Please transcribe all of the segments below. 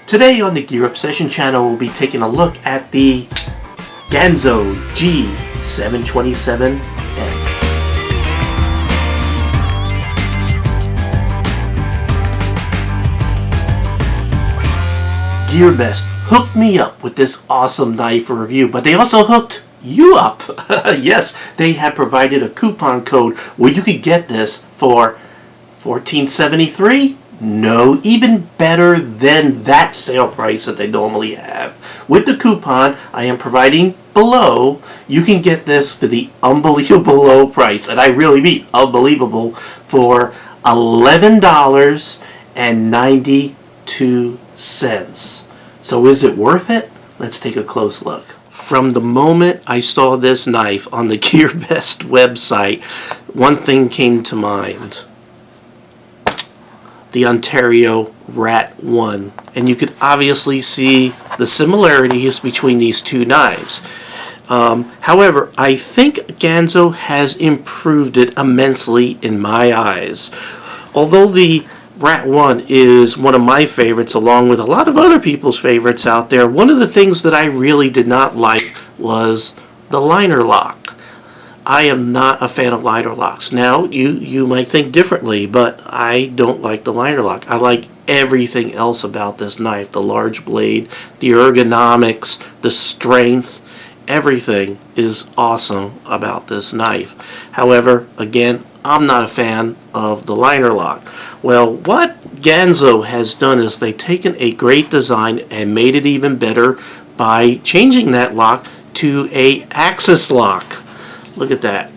Today on the Gear Obsession channel, we'll be taking a look at the Ganzo G727M. GearBest hooked me up with this awesome knife for review, but they also hooked you up. Yes, they have provided a coupon code where you could get this for $14.73. No, even better than that sale price that they normally have. With the coupon I am providing below, you can get this for the unbelievable low price, and I really mean unbelievable, for $11.92. So is it worth it? Let's take a close look. From the moment I saw this knife on the GearBest website, one thing came to mind. The Ontario Rat 1, and you could obviously see the similarities between these two knives. However, I think Ganzo has improved it immensely in my eyes. Although the Rat 1 is one of my favorites along with a lot of other people's favorites out there, one of the things that I really did not like was the liner lock. I am not a fan of liner locks. Now, you might think differently, but I don't like the liner lock. I like everything else about this knife. The large blade, the ergonomics, the strength, everything is awesome about this knife. However, again, I'm not a fan of the liner lock. Well, what Ganzo has done is they've taken a great design and made it even better by changing that lock to an axis lock. Look at that,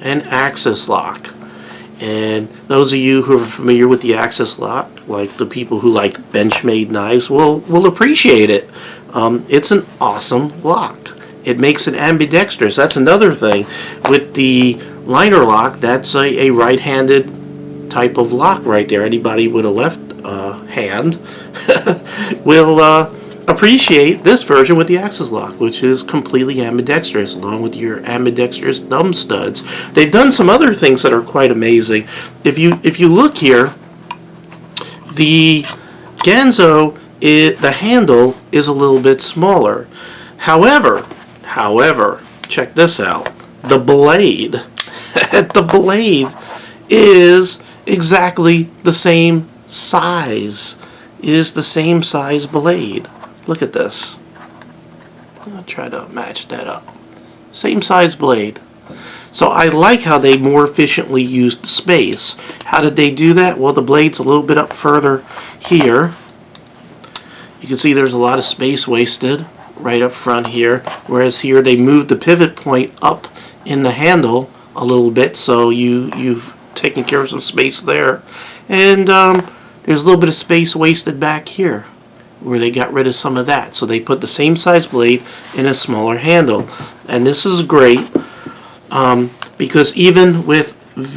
an axis lock. And those of you who are familiar with the axis lock, like the people who like Benchmade knives, will appreciate it. It's an awesome lock. It makes it ambidextrous. That's another thing. With the liner lock, that's a right-handed type of lock right there. Anybody with a left hand will appreciate this version with the axis lock, which is completely ambidextrous, along with your ambidextrous thumb studs. They've done some other things that are quite amazing. If you look here, the Ganzo, the handle is a little bit smaller. However, check this out. The blade, the blade is exactly the same size. It is the same size blade. Look at this. I'll try to match that up. Same size blade. So I like how they more efficiently used space. How did they do that? Well, the blade's a little bit up further here. You can see there's a lot of space wasted right up front here. Whereas here they moved the pivot point up in the handle a little bit, so you've taken care of some space there. And there's a little bit of space wasted back here, where they got rid of some of that. So they put the same size blade in a smaller handle. And this is great because even with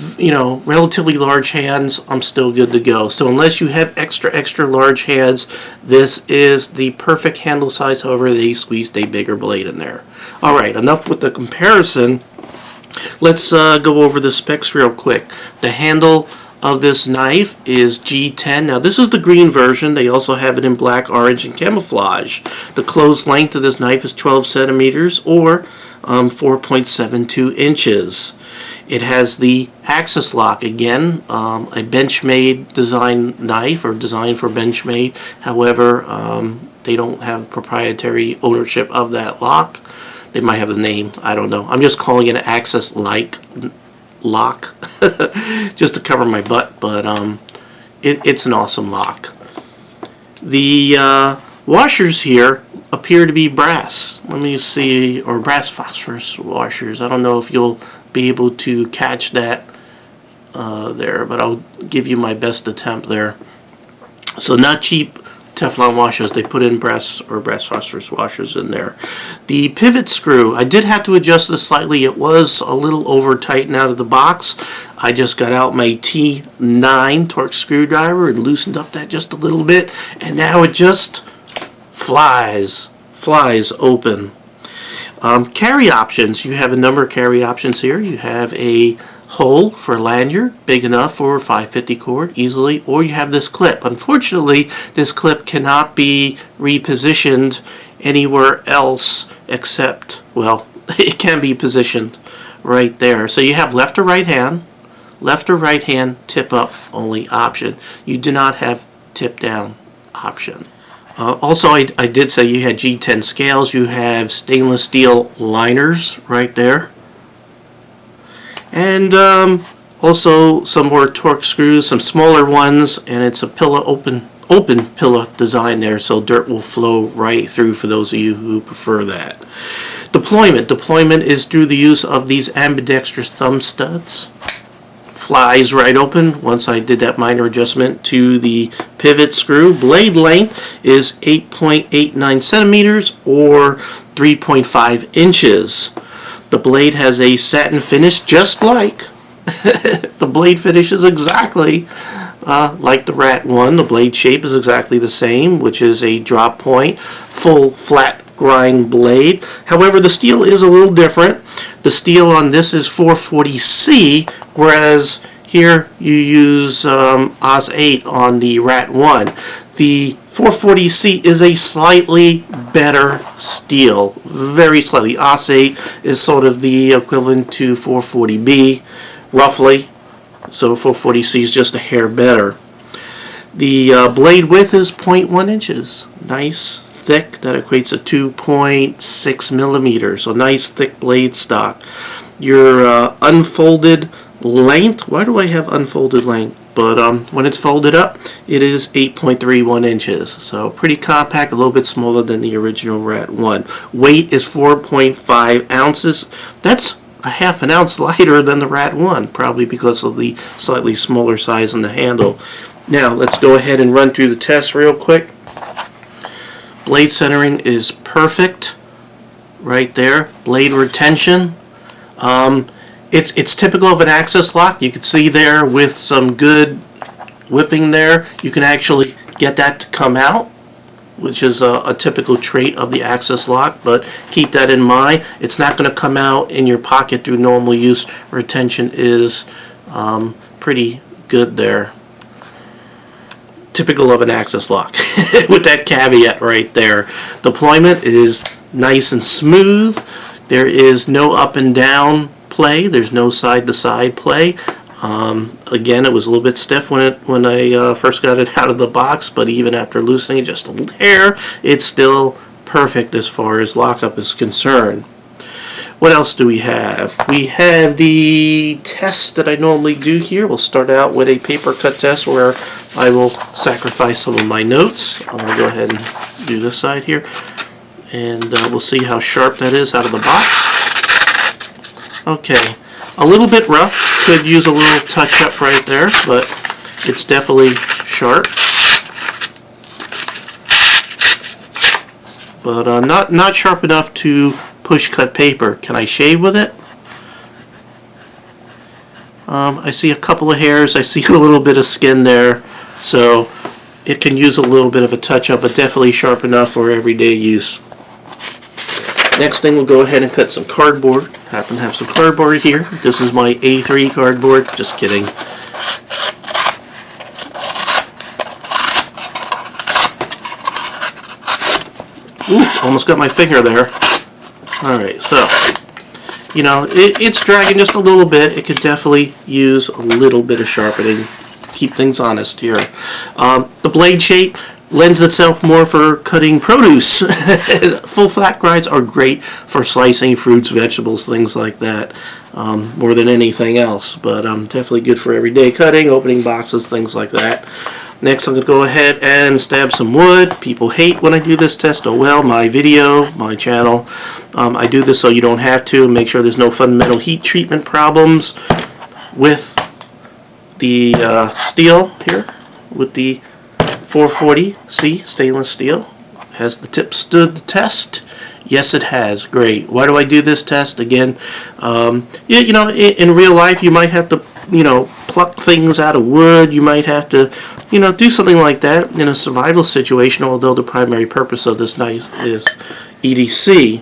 relatively large hands, I'm still good to go. So unless you have extra large hands, this is the perfect handle size. However, they squeezed a bigger blade in there. Alright, enough with the comparison. Let's go over the specs real quick. The handle of this knife is G10. Now this is the green version. They also have it in black, orange, and camouflage. The closed length of this knife is 12 centimeters or 4.72 inches. It has the axis lock, again, a Benchmade design knife, or designed for Benchmade. However, they don't have proprietary ownership of that lock. They might have a name, I don't know. I'm just calling it an axis-like lock just to cover my butt, but it's an awesome lock. The washers here appear to be brass. Let me see, or brass phosphorus washers. I don't know if you'll be able to catch that there, but I'll give you my best attempt there. So not cheap Teflon washers. They put in brass phosphorus washers in there. The pivot screw, I did have to adjust this slightly. It was a little over tight out of the box. I just got out my T9 Torx screwdriver and loosened up that just a little bit, and now it just flies open. Carry options, you have a number of carry options here. You have a hole for lanyard, big enough for a 550 cord easily, or you have this clip. Unfortunately, this clip cannot be repositioned anywhere else except, well, it can be positioned right there. So you have left or right hand tip up only option. You do not have tip down option. Also, I did say you had G10 scales. You have stainless steel liners right there. And also some more torque screws, some smaller ones, and it's a pillow open pillow design there, so dirt will flow right through for those of you who prefer that. Deployment is through the use of these ambidextrous thumb studs. Flies right open once I did that minor adjustment to the pivot screw. Blade length is 8.89 centimeters or 3.5 inches. The blade has a satin finish, just like the blade finish is exactly like the Rat 1. The blade shape is exactly the same, which is a drop point, full flat grind blade. However, the steel is a little different. The steel on this is 440C, whereas here you use Oz 8 on the Rat 1. The 440C is a slightly better steel, very slightly. Oz 8 is sort of the equivalent to 440B, roughly. So 440C is just a hair better. The blade width is 0.1 inches. Nice, thick. That equates to 2.6 millimeters. So nice, thick blade stock. Your unfolded length. Why do I have unfolded length? But when it's folded up, it is 8.31 inches. So pretty compact, a little bit smaller than the original Rat 1. Weight is 4.5 ounces. That's a half an ounce lighter than the Rat 1, probably because of the slightly smaller size on the handle. Now let's go ahead and run through the test real quick. Blade centering is perfect right there. Blade retention, it's typical of an access lock. You can see there with some good whipping there, you can actually get that to come out, which is a typical trait of the access lock, but keep that in mind. It's not going to come out in your pocket through normal use. Retention is pretty good there. Typical of an access lock with that caveat right there. Deployment is nice and smooth. There is no up and down play. There's no side to side play. Again, it was a little bit stiff when I first got it out of the box, but even after loosening it just a little hair, it's still perfect as far as lockup is concerned. What else do we have? We have the test that I normally do here. We'll start out with a paper cut test where I will sacrifice some of my notes. I'm going to go ahead and do this side here, and we'll see how sharp that is out of the box. Okay, a little bit rough. Could use a little touch up right there, but it's definitely sharp. But not sharp enough to push cut paper. Can I shave with it? I see a couple of hairs. I see a little bit of skin there, so it can use a little bit of a touch up, but definitely sharp enough for everyday use. Next thing, we'll go ahead and cut some cardboard. Happen to have some cardboard here. This is my A3 cardboard. Just kidding. Ooh, almost got my finger there. Alright, so, you know, it's dragging just a little bit. It could definitely use a little bit of sharpening. Keep things honest here. The blade shape lends itself more for cutting produce. Full flat grinds are great for slicing fruits, vegetables, things like that, more than anything else. But definitely good for everyday cutting, opening boxes, things like that. Next, I'm going to go ahead and stab some wood. People hate when I do this test. Oh well, my video, my channel. I do this so you don't have to. Make sure there's no fundamental heat treatment problems with the steel here, with the 440C stainless steel. Has the tip stood the test? Yes, it has. Great. Why do I do this test? Again, you know, in real life, you might have to, you know, pluck things out of wood. You might have to, you know, do something like that in a survival situation, although the primary purpose of this knife is EDC.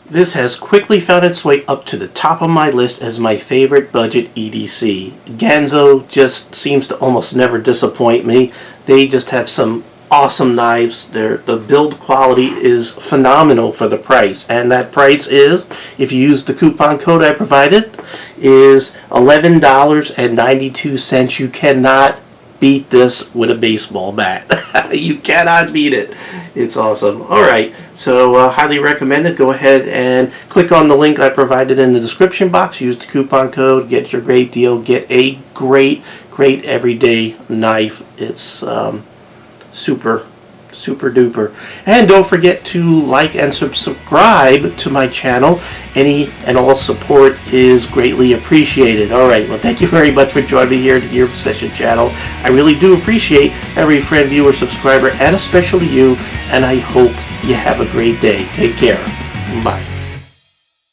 This has quickly found its way up to the top of my list as my favorite budget EDC. Ganzo just seems to almost never disappoint me. They just have some awesome knives. The build quality is phenomenal for the price, and that price is, if you use the coupon code I provided, is $11.92. You cannot beat this with a baseball bat. You cannot beat it. It's awesome. Alright, so highly recommend it. Go ahead and click on the link I provided in the description box. Use the coupon code, get your great deal, get a great everyday knife. It's super duper. And don't forget to like and subscribe to my channel. Any and all support is greatly appreciated. Alright, well, thank you very much for joining me here at the Gear Obsession channel. I really do appreciate every friend, viewer, subscriber, and especially you, and I hope you have a great day. Take care. Bye.